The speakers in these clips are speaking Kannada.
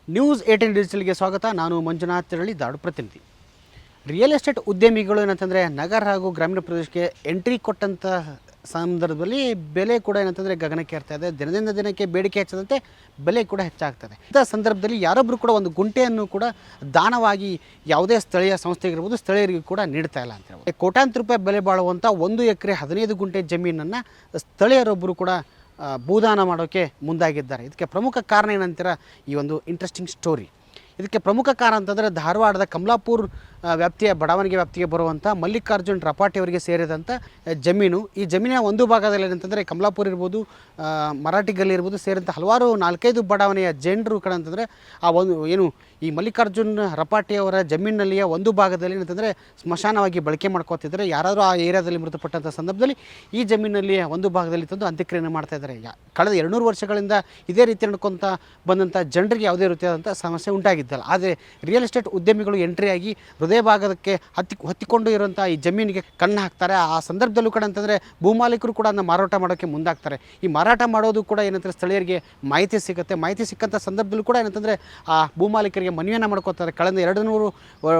ನ್ಯೂಸ್ 18 ಡಿಜಿಟಲ್ಗೆ ಸ್ವಾಗತ. ನಾನು ಮಂಜುನಾಥ್ ತಿರಳಿ, ಧಾರವಾಡ ಪ್ರತಿನಿಧಿ. ರಿಯಲ್ ಎಸ್ಟೇಟ್ ಉದ್ಯಮಿಗಳು ಏನಂತಂದರೆ ನಗರ ಹಾಗೂ ಗ್ರಾಮೀಣ ಪ್ರದೇಶಕ್ಕೆ ಎಂಟ್ರಿ ಕೊಟ್ಟಂಥ ಸಂದರ್ಭದಲ್ಲಿ ಬೆಲೆ ಕೂಡ ಏನಂತಂದರೆ ಗಗನಕ್ಕೆ ಏರ್ತಾ ಇದೆ. ದಿನದಿಂದ ದಿನಕ್ಕೆ ಬೇಡಿಕೆ ಹೆಚ್ಚದಂತೆ ಬೆಲೆ ಕೂಡ ಹೆಚ್ಚಾಗ್ತದೆ. ಇಂಥ ಸಂದರ್ಭದಲ್ಲಿ ಯಾರೊಬ್ಬರು ಕೂಡ ಒಂದು ಗುಂಟೆಯನ್ನು ಕೂಡ ದಾನವಾಗಿ ಯಾವುದೇ ಸ್ಥಳೀಯ ಸಂಸ್ಥೆಗಿರ್ಬೋದು ಸ್ಥಳೀಯರಿಗೂ ಕೂಡ ನೀಡ್ತಾ ಇಲ್ಲ ಅಂತ ಹೇಳ್ಬೋದು. ಕೋಟ್ಯಾಂತರ ರೂಪಾಯಿ ಬೆಲೆ ಬಾಳುವಂಥ 1 ಎಕರೆ 15 ಗುಂಟೆ ಜಮೀನನ್ನು ಸ್ಥಳೀಯರೊಬ್ಬರು ಕೂಡ ಭೂದಾನ ಮಾಡೋಕ್ಕೆ ಮುಂದಾಗಿದ್ದಾರೆ. ಇದಕ್ಕೆ ಪ್ರಮುಖ ಕಾರಣ ಏನಂತೀರ? ಈ ಒಂದು ಇಂಟ್ರೆಸ್ಟಿಂಗ್ ಸ್ಟೋರಿ. ಇದಕ್ಕೆ ಪ್ರಮುಖ ಕಾರಣ ಅಂತಂದರೆ ಧಾರವಾಡದ ಕಮಲಾಪುರ ವ್ಯಾಪ್ತಿಯ ಬಡಾವಣೆಗೆ ವ್ಯಾಪ್ತಿಗೆ ಬರುವಂಥ ಮಲ್ಲಿಕಾರ್ಜುನ್ ರಪಾಟಿ ಅವರಿಗೆ ಸೇರಿದಂಥ ಜಮೀನು. ಈ ಜಮೀನಿನ ಒಂದು ಭಾಗದಲ್ಲಿ ಏನಂತಂದರೆ ಕಮಲಾಪುರ ಇರ್ಬೋದು, ಮರಾಠಿ ಗಲ್ಲಿ ಇರ್ಬೋದು ಸೇರಿದಂಥ ಹಲವಾರು 4-5 ಬಡಾವಣೆಯ ಜನರು ಕಡೆ ಅಂತಂದರೆ ಆ ಒಂದು ಏನು ಈ ಮಲ್ಲಿಕಾರ್ಜುನ್ ರಪಾಟಿ ಅವರ ಜಮೀನಿನಲ್ಲಿಯ ಒಂದು ಭಾಗದಲ್ಲಿ ಏನಂತಂದರೆ ಸ್ಮಶಾನವಾಗಿ ಬಳಕೆ ಮಾಡ್ಕೋತಿದ್ದಾರೆ. ಯಾರಾದರೂ ಆ ಏರಿಯಾದಲ್ಲಿ ಮೃತಪಟ್ಟಂಥ ಸಂದರ್ಭದಲ್ಲಿ ಈ ಜಮೀನಲ್ಲಿ ಒಂದು ಭಾಗದಲ್ಲಿ ತಂದು ಅಂತ್ಯಕ್ರಿಯೆಯನ್ನು ಮಾಡ್ತಾ ಇದ್ದಾರೆ. ಕಳೆದ 200 ವರ್ಷಗಳಿಂದ ಇದೇ ರೀತಿ ನಡ್ಕೊತ ಬಂದಂಥ ಜನರಿಗೆ ಯಾವುದೇ ರೀತಿಯಾದಂಥ ಸಮಸ್ಯೆ ಉಂಟಾಗಿದ್ದಲ್ಲ. ಆದರೆ ರಿಯಲ್ ಎಸ್ಟೇಟ್ ಉದ್ಯಮಿಗಳು ಎಂಟ್ರಿಯಾಗಿ ಹೃದಯ ಭಾಗಕ್ಕೆ ಹತ್ತಿಕೊಂಡು ಇರುವಂಥ ಈ ಜಮೀನಿಗೆ ಕಣ್ಣು ಹಾಕ್ತಾರೆ. ಆ ಸಂದರ್ಭದಲ್ಲೂ ಕೂಡ ಅಂತಂದರೆ ಭೂಮಾಲೀಕರು ಕೂಡ ಅದನ್ನು ಮಾರಾಟ ಮಾಡೋಕ್ಕೆ ಮುಂದಾಗ್ತಾರೆ. ಈ ಮಾರಾಟ ಮಾಡೋದು ಕೂಡ ಏನಂತಾರೆ ಸ್ಥಳೀಯರಿಗೆ ಮಾಹಿತಿ ಸಿಗುತ್ತೆ. ಮಾಹಿತಿ ಸಿಕ್ಕಂಥ ಸಂದರ್ಭದಲ್ಲೂ ಕೂಡ ಏನಂತಂದರೆ ಆ ಭೂಮಾಲೀಕರಿಗೆ ಮನವಿಯನ್ನು ಮಾಡ್ಕೋತಾರೆ. ಕಳೆದ 200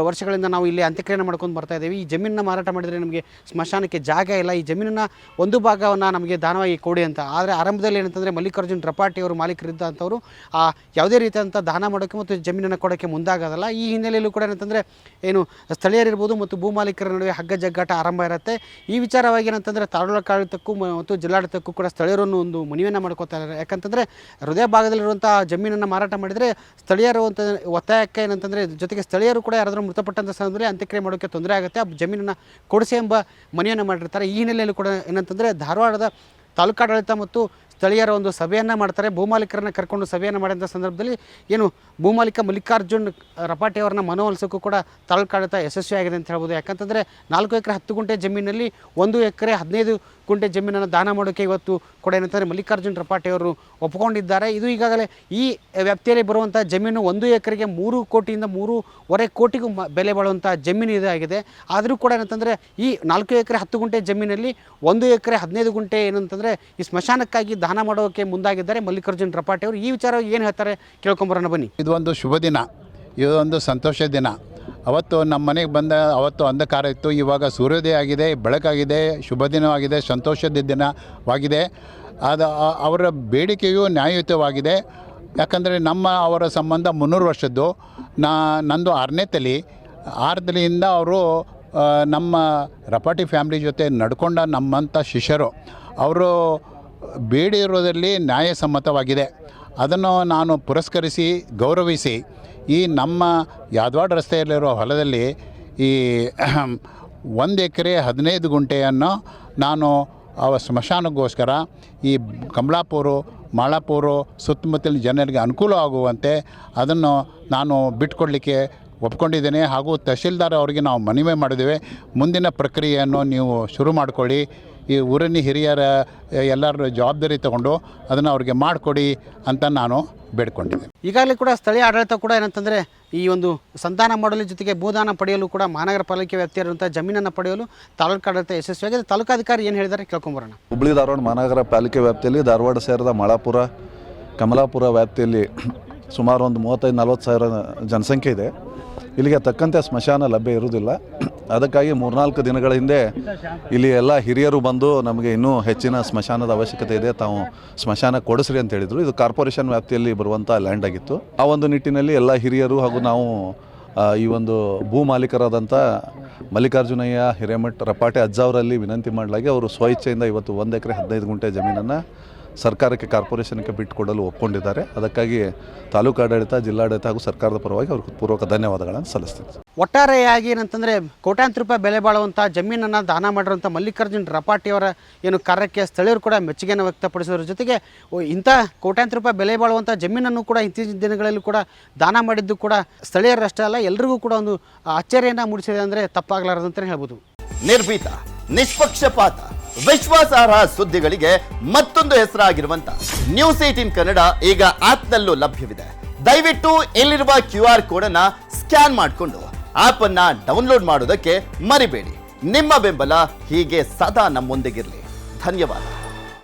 ವರ್ಷಗಳಿಂದ ನಾವು ಇಲ್ಲಿ ಅಂತ್ಯಕ್ರಿಯೆ ಮಾಡ್ಕೊಂಡು ಬರ್ತಾ ಇದ್ದೀವಿ. ಈ ಜಮೀನನ್ನ ಮಾರಾಟ ಮಾಡಿದರೆ ನಮಗೆ ಸ್ಮಶಾನಕ್ಕೆ ಜಾಗ ಇಲ್ಲ, ಈ ಜಮೀನನ್ನು ಒಂದು ಭಾಗವನ್ನು ನಮಗೆ ದಾನವಾಗಿ ಕೊಡಿ ಅಂತ. ಆದರೆ ಆರಂಭದಲ್ಲಿ ಏನಂತಂದರೆ ಮಲ್ಲಿಕಾರ್ಜುನ್ ರಪಾಟಿ ಅವರು ಮಾಲೀಕರಿದ್ದಂಥವರು ಯಾವುದೇ ರೀತಿಯಾದಂಥ ದಾನ ಮಾಡೋಕ್ಕೆ ಮತ್ತು ಜಮೀನನ್ನು ಕೊಡೋಕ್ಕೆ ಮುಂದಾಗೋದಲ್ಲ. ಈ ಹಿನ್ನೆಲೆಯಲ್ಲೂ ಕೂಡ ಏನಂತಂದರೆ ಏನು ಸ್ಥಳೀಯರಿರ್ಬೋದು ಮತ್ತು ಭೂಮಾಲೀಕರ ನಡುವೆ ಹಗ್ಗ ಜಗ್ಗಾಟ ಆರಂಭ ಇರುತ್ತೆ. ಈ ವಿಚಾರವಾಗಿ ಏನಂತಂದರೆ ತಾಲೂಕಾಡಳಿತಕ್ಕೂ ಮತ್ತು ಜಿಲ್ಲಾಡಳಿತಕ್ಕೂ ಕೂಡ ಸ್ಥಳೀಯರನ್ನು ಒಂದು ಮನವಿಯನ್ನು ಮಾಡ್ಕೋತಾರೆ. ಯಾಕಂತಂದರೆ ಹೃದಯ ಭಾಗದಲ್ಲಿರುವಂಥ ಜಮೀನನ್ನು ಮಾರಾಟ ಮಾಡಿದರೆ ಸ್ಥಳೀಯರು ಅಂತ ಒತ್ತಾಯಕ್ಕೆ ಏನಂತಂದರೆ ಜೊತೆಗೆ ಸ್ಥಳೀಯರು ಕೂಡ ಯಾರಾದರೂ ಮೃತಪಟ್ಟಂಥ ಸಂದರ್ಭದಲ್ಲಿ ಅಂತ್ಯಕ್ರಿಯೆ ಮಾಡೋಕ್ಕೆ ತೊಂದರೆ ಆಗುತ್ತೆ, ಆ ಜಮೀನನ್ನು ಕೊಡಿಸಿ ಎಂಬ ಮನವಿಯನ್ನು ಮಾಡಿರ್ತಾರೆ. ಈ ಹಿನ್ನೆಲೆಯಲ್ಲಿ ಕೂಡ ಏನಂತಂದರೆ ಧಾರವಾಡದ ತಾಲೂಕಾಡಳಿತ ಮತ್ತು ಸ್ಥಳೀಯರ ಒಂದು ಸಭೆಯನ್ನು ಮಾಡ್ತಾರೆ. ಭೂಮಾಲೀಕರನ್ನು ಕರ್ಕೊಂಡು ಸಭೆಯನ್ನು ಮಾಡಿದಂಥ ಸಂದರ್ಭದಲ್ಲಿ ಏನು ಭೂಮಾಲೀಕ ಮಲ್ಲಿಕಾರ್ಜುನ್ ರಪಾಟಿ ಅವರನ್ನ ಮನವೊಲಿಸೋಕ್ಕೂ ಕೂಡ ತಾಲೂಕಾಡಳಿತ ಯಶಸ್ವಿಯಾಗಿದೆ ಅಂತ ಹೇಳ್ಬೋದು. ಯಾಕಂತಂದರೆ 4 ಎಕರೆ 10 ಗುಂಟೆ ಜಮೀನಲ್ಲಿ 1 ಎಕರೆ 15 ಗುಂಟೆ ಜಮೀನನ್ನು ದಾನ ಮಾಡೋಕ್ಕೆ ಇವತ್ತು ಕೂಡ ಏನಂತಂದರೆ ಮಲ್ಲಿಕಾರ್ಜುನ್ ರಪಾಟಿ ಅವರು ಒಪ್ಪಿಕೊಂಡಿದ್ದಾರೆ. ಇದು ಈಗಾಗಲೇ ಈ ವ್ಯಾಪ್ತಿಯಲ್ಲಿ ಬರುವಂಥ ಜಮೀನು 1 ಎಕರೆಗೆ 3 ಕೋಟಿಯಿಂದ 3.5 ಕೋಟಿಗೂ ಬೆಲೆ ಬಾಳುವಂಥ ಜಮೀನು ಇದಾಗಿದೆ. ಆದರೂ ಕೂಡ ಏನಂತಂದರೆ ಈ 4 ಎಕರೆ 10 ಗುಂಟೆ ಜಮೀನಲ್ಲಿ 1 ಎಕರೆ 15 ಗುಂಟೆ ಏನಂತಂದರೆ ಈ ಸ್ಮಶಾನಕ್ಕಾಗಿ ದಾನ ಮಾಡೋಕ್ಕೆ ಮುಂದಾಗಿದ್ದಾರೆ ಮಲ್ಲಿಕಾರ್ಜುನ್ ರಪಾಟಿ ಅವರು. ಈ ವಿಚಾರವಾಗಿ ಏನು ಹೇಳ್ತಾರೆ ಕೇಳ್ಕೊಂಬರೋಣ ಬನ್ನಿ. ಇದು ಒಂದು ಶುಭ ದಿನ, ಇದೊಂದು ಸಂತೋಷ ದಿನ. ಅವತ್ತು ನಮ್ಮ ಮನೆಗೆ ಬಂದ ಅವತ್ತು ಅಂಧಕಾರ ಇತ್ತು, ಇವಾಗ ಸೂರ್ಯೋದಯ ಆಗಿದೆ, ಬೆಳಕಾಗಿದೆ, ಶುಭ ದಿನವಾಗಿದೆ, ಸಂತೋಷದ ದಿನವಾಗಿದೆ. ಅವರ ಬೇಡಿಕೆಯು ನ್ಯಾಯಯುತವಾಗಿದೆ. ಯಾಕಂದರೆ ಅವರ ಸಂಬಂಧ 300 ವರ್ಷದ್ದು. ನಂದು 6ನೇ ತಲೆ. 6 ತಲೆಯಿಂದ ಅವರು ನಮ್ಮ ರಪಾಟಿ ಫ್ಯಾಮಿಲಿ ಜೊತೆ ನಡ್ಕೊಂಡ ನಮ್ಮಂಥ ಶಿಷ್ಯರು. ಅವರು ಬೇಡಿರೋದರಲ್ಲಿ ನ್ಯಾಯಸಮ್ಮತವಾಗಿದೆ. ಅದನ್ನು ನಾನು ಪುರಸ್ಕರಿಸಿ ಗೌರವಿಸಿ ಈ ನಮ್ಮ ಯಾದವಾಡ ರಸ್ತೆಯಲ್ಲಿರೋ ಹೊಲದಲ್ಲಿ ಈ 1 ಎಕರೆ 15 ಗುಂಟೆಯನ್ನು ನಾನು ಸ್ಮಶಾನಕ್ಕೋಸ್ಕರ ಈ ಕಮಲಾಪುರ ಮಾಳಾಪುರ ಸುತ್ತಮುತ್ತಲಿನ ಜನರಿಗೆ ಅನುಕೂಲ ಆಗುವಂತೆ ಅದನ್ನು ನಾನು ಬಿಟ್ಕೊಡ್ಲಿಕ್ಕೆ ಒಪ್ಕೊಂಡಿದ್ದೇನೆ. ಹಾಗೂ ತಹಶೀಲ್ದಾರ್ ಅವರಿಗೆ ನಾವು ಮನವಿ ಮಾಡಿದ್ದೇವೆ, ಮುಂದಿನ ಪ್ರಕ್ರಿಯೆಯನ್ನು ನೀವು ಶುರು ಮಾಡಿಕೊಳ್ಳಿ, ಈ ಊರಿನ ಹಿರಿಯರ ಎಲ್ಲರ ಜವಾಬ್ದಾರಿ ತಗೊಂಡು ಅದನ್ನು ಅವ್ರಿಗೆ ಮಾಡಿಕೊಡಿ ಅಂತ ನಾನು ಬೇಡ್ಕೊಂಡಿದ್ದೆ. ಈಗಾಗಲೇ ಕೂಡ ಸ್ಥಳೀಯ ಆಡಳಿತ ಕೂಡ ಏನಂತಂದರೆ ಈ ಒಂದು ಸಂತಾನ ಮಾಡಲು ಜೊತೆಗೆ ಭೂದಾನ ಪಡೆಯಲು ಕೂಡ ಮಹಾನಗರ ಪಾಲಿಕೆ ವ್ಯಾಪ್ತಿಯಿರುವಂಥ ಜಮೀನನ್ನು ಪಡೆಯಲು ತಾಲೂಕಾಡಳಿತ ಯಶಸ್ವಿಯಾಗಿದೆ. ತಾಲೂಕಾಧಿಕಾರಿ ಏನು ಹೇಳಿದ್ದಾರೆ ಕೇಳ್ಕೊಂಬರೋಣ. ಹುಬ್ಬಳ್ಳಿ ಧಾರವಾಡ ಮಹಾನಗರ ಪಾಲಿಕೆ ವ್ಯಾಪ್ತಿಯಲ್ಲಿ ಧಾರವಾಡ ಸೇರಿದ ಮಾಳಾಪುರ ಕಮಲಾಪುರ ವ್ಯಾಪ್ತಿಯಲ್ಲಿ ಸುಮಾರು ಒಂದು 35-40 ಸಾವಿರ ಜನಸಂಖ್ಯೆ ಇದೆ. ಇಲ್ಲಿಗೆ ತಕ್ಕಂತೆ ಸ್ಮಶಾನ ಲಭ್ಯ ಇರುವುದಿಲ್ಲ. ಅದಕ್ಕಾಗಿ 3-4 ದಿನಗಳ ಹಿಂದೆ ಇಲ್ಲಿ ಎಲ್ಲ ಹಿರಿಯರು ಬಂದು ನಮಗೆ ಇನ್ನೂ ಹೆಚ್ಚಿನ ಸ್ಮಶಾನದ ಅವಶ್ಯಕತೆ ಇದೆ, ತಾವು ಸ್ಮಶಾನ ಕೊಡಿಸ್ರಿ ಅಂತ ಹೇಳಿದರು. ಇದು ಕಾರ್ಪೊರೇಷನ್ ವ್ಯಾಪ್ತಿಯಲ್ಲಿ ಬರುವಂಥ ಲ್ಯಾಂಡ್ ಆಗಿತ್ತು. ಆ ಒಂದು ನಿಟ್ಟಿನಲ್ಲಿ ಎಲ್ಲ ಹಿರಿಯರು ಹಾಗೂ ನಾವು ಈ ಒಂದು ಭೂ ಮಾಲೀಕರಾದಂಥ ಮಲ್ಲಿಕಾರ್ಜುನಯ್ಯ ಹಿರೇಮಠ್ ರಪಾಟಿ ಅಜ್ಜವರಲ್ಲಿ ವಿನಂತಿ ಮಾಡಲಾಗಿ ಅವರು ಸ್ವಇಚ್ಛೆಯಿಂದ ಇವತ್ತು 1 ಎಕರೆ 15 ಗುಂಟೆ ಜಮೀನನ್ನು ಸರ್ಕಾರಕ್ಕೆ ಕಾರ್ಪೊರೇಷನ್ಗೆ ಬಿಟ್ಟುಕೊಡಲು ಒಪ್ಪಿಕೊಂಡಿದ್ದಾರೆ. ಅದಕ್ಕಾಗಿ ತಾಲೂಕಾಡಳಿತ, ಜಿಲ್ಲಾಡಳಿತ ಹಾಗೂ ಸರ್ಕಾರದ ಪರವಾಗಿ ಅವ್ರಿಗೆ ಪೂರ್ವಕ ಧನ್ಯವಾದಗಳನ್ನು ಸಲ್ಲಿಸ್ತೀನಿ. ಒಟ್ಟಾರೆಯಾಗಿ ಏನಂತಂದರೆ ಕೋಟ್ಯಾಂತರ ರೂಪಾಯಿ ಬೆಲೆ ಬಾಳುವಂಥ ಜಮೀನನ್ನು ದಾನ ಮಾಡಿರುವಂಥ ಮಲ್ಲಿಕಾರ್ಜುನ್ ರಪಾಟಿಯವರ ಏನು ಕಾರ್ಯಕ್ಕೆ ಸ್ಥಳೀಯರು ಕೂಡ ಮೆಚ್ಚುಗೆಯನ್ನು ವ್ಯಕ್ತಪಡಿಸೋದ್ರ ಜೊತೆಗೆ ಇಂಥ ಕೋಟ್ಯಾಂತರ ರೂಪಾಯಿ ಬೆಲೆ ಬಾಳುವಂಥ ಜಮೀನನ್ನು ಕೂಡ ಇತ್ತೀಚಿನ ದಿನಗಳಲ್ಲಿ ಕೂಡ ದಾನ ಮಾಡಿದ್ದು ಕೂಡ ಸ್ಥಳೀಯರಷ್ಟೇ ಅಲ್ಲ, ಎಲ್ರಿಗೂ ಕೂಡ ಒಂದು ಅಚ್ಚರಿಯನ್ನು ಮೂಡಿಸಿದೆ ಅಂದರೆ ತಪ್ಪಾಗಲಾರದಂತಲೇ ಹೇಳ್ಬೋದು. ನಿರ್ಭೀತ, ನಿಷ್ಪಕ್ಷಪಾತ, ವಿಶ್ವಾಸಾರ್ಹ ಸುದ್ದಿಗಳಿಗೆ ಮತ್ತೊಂದು ಹೆಸರಾಗಿರುವಂತ ನ್ಯೂಸ್ 18 ಕನ್ನಡ ಈಗ ಆಪ್ನಲ್ಲೂ ಲಭ್ಯವಿದೆ. ದಯವಿಟ್ಟು ಇಲ್ಲಿರುವ QR ಕೋಡ್ ಅನ್ನ ಸ್ಕ್ಯಾನ್ ಮಾಡಿಕೊಂಡು ಆಪ್ ಅನ್ನ ಡೌನ್ಲೋಡ್ ಮಾಡೋದಕ್ಕೆ ಮರಿಬೇಡಿ. ನಿಮ್ಮ ಬೆಂಬಲ ಹೀಗೆ ಸದಾ ನಮ್ಮೊಂದಿಗಿರಲಿ. ಧನ್ಯವಾದ.